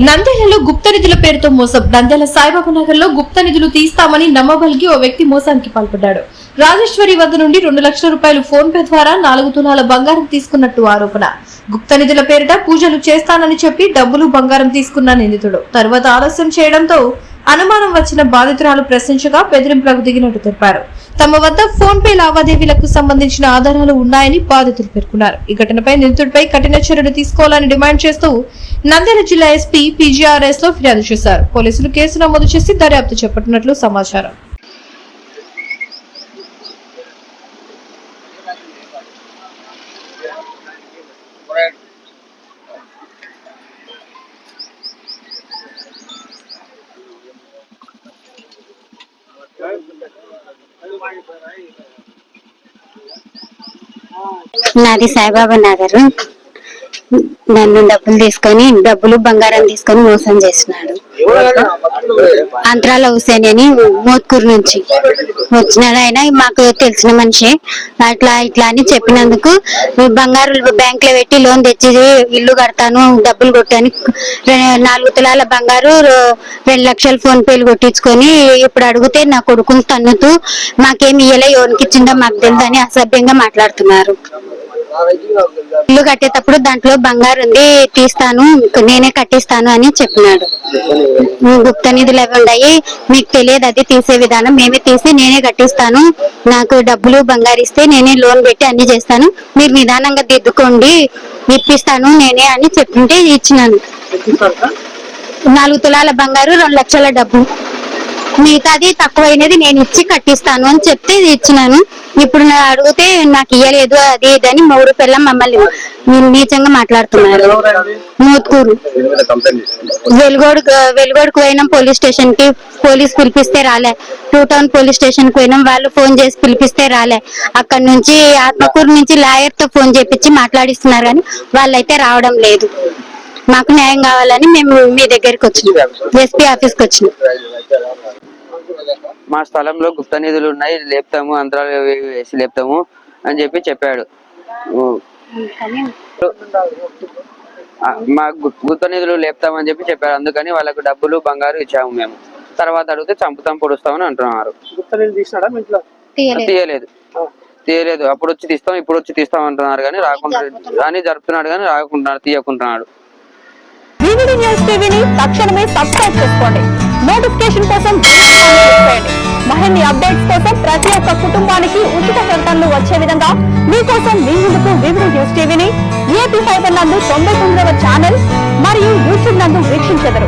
నంద్యాలలో గుప్త నిధుల పేరుతో మోసం. నంద్యాల సాయిబాబా నగర్ లో గుప్త నిధులు తీస్తామని నమ్మబలికి ఓ వ్యక్తి మోసానికి పాల్పడ్డాడు. రాజేశ్వరి వద్ద నుండి 2 లక్షల రూపాయలు ఫోన్ పే ద్వారా 4 తులాల బంగారం తీసుకున్నట్టు ఆరోపణ. గుప్త నిధుల పేరిట పూజలు చేస్తానని చెప్పి డబ్బులు బంగారం తీసుకున్న నిందితుడు తర్వాత ఆలస్యం చేయడంతో అనుమానం వచ్చిన బాధితురాలు ప్రశ్నించగా బెదిరింపులకు దిగినట్టు తెలిపారు. తమ వద్ద ఫోన్ పే లావాదేవీలకు సంబంధించిన ఆధారాలు ఉన్నాయని బాధితులు పేర్కొన్నారు. ఈ ఘటనపై నిందితుడిపై కఠిన చర్యలు తీసుకోవాలని డిమాండ్ చేస్తూ నంద్యాల జిల్లా ఎస్పీ పీజీఆర్ఎస్ లో ఫిర్యాదు చేశారు. పోలీసులు కేసు నమోదు చేసి దర్యాప్తు చేపట్టినట్లు సమాచారం. నాది సాయిబాబా నగర్. నన్ను డబ్బులు బంగారం తీసుకొని మోసం చేస్తున్నాడు. అంతరాల హుసేన్ అని మోత్కూరు నుంచి వచ్చినాడు. ఆయన మాకు తెలిసిన మనిషి. అట్లా ఇట్లా అని చెప్పినందుకు బంగారు బ్యాంక్ లో పెట్టి లోన్ తెచ్చి ఇల్లు కడతాను, డబ్బులు కొట్టాను, 4 తులాల బంగారు 2 లక్షలు ఫోన్ పేలు కొట్టించుకొని ఇప్పుడు అడిగితే నా కొడుకుని తన్నుతూ మాకేమి ఇయ్యలే, ఎవరికి ఇచ్చిందో మాకు తెలియదని అసభ్యంగా మాట్లాడుతున్నారు. ఇల్లు కట్టేటప్పుడు దాంట్లో బంగారు ఉంది, తీస్తాను, నేనే కట్టిస్తాను అని చెప్పినాడు. గుప్త నిధులు అవి ఉన్నాయి, మీకు తెలియదు, అది తీసే విధానం మేమే తీసి నేనే కట్టిస్తాను, నాకు డబ్బులు బంగారు ఇస్తే నేనే లోన్ పెట్టి అన్ని చేస్తాను, మీరు నిదానంగా దిద్దుకోండి, ఇప్పిస్తాను నేనే అని చెప్తుంటే ఇచ్చినాను. 4 తులాల బంగారు 2 లక్షల డబ్బు, మిగతాది తక్కువైనది నేను ఇచ్చి కట్టిస్తాను అని చెప్తే ఇచ్చినాను. ఇప్పుడు అడిగితే నాకు ఇయ్యలేదు అది ఇదని 3 పిల్లలు మమ్మల్ని నీచంగా మాట్లాడుతున్నారు. మోత్కూరు వెలుగోడుకు పోయినాం పోలీస్ స్టేషన్ కి, పోలీస్ పిలిపిస్తే రాలే. 2 టౌన్ పోలీస్ స్టేషన్ కి పోయినాం, వాళ్ళు ఫోన్ చేసి పిలిపిస్తే రాలే. అక్కడ నుంచి ఆత్మకూరు నుంచి లాయర్ తో ఫోన్ చేపించి మాట్లాడిస్తున్నారు కానీ వాళ్ళైతే రావడం లేదు. మాకు న్యాయం కావాలని మేము మీ దగ్గరికి వచ్చినాం, ఎస్పీ ఆఫీస్ కి వచ్చినాం. మా స్థలంలో గుప్త నిధులు ఉన్నాయి, లేపుతాము, అంతరాలు వేసి లేపుతాము అని చెప్పాడు. మా గుప్త నిధులు లేపుతామని చెప్పారు. అందుకని వాళ్ళకు డబ్బులు బంగారు ఇచ్చాము. మేము తర్వాత అడిగితే చంపుతాం, పొడుస్తామని అంటున్నారు. తీయలేదు అప్పుడు వచ్చి తీస్తాం, ఇప్పుడు వచ్చి తీస్తాం అంటున్నారు కానీ రాకుండా అని జరుపుతున్నాడు కానీ రాకుంటున్నాడు, తీయకుంటున్నాడు. తక్షణమే సబ్స్క్రైబ్ చేసుకోండి. నోటిఫికేషన్ కోసం మరిన్ని అప్డేట్స్ కోసం ప్రతి ఒక్క కుటుంబానికి ఉచిత ప్రకటనలు వచ్చే విధంగా మీకోసం మీ ముందుకు వివిధ న్యూస్ టీవీని ఏపీ ఫైబర్ నందు 99వ ఛానల్ మరియు యూట్యూబ్ నందు వీక్షించెదరు.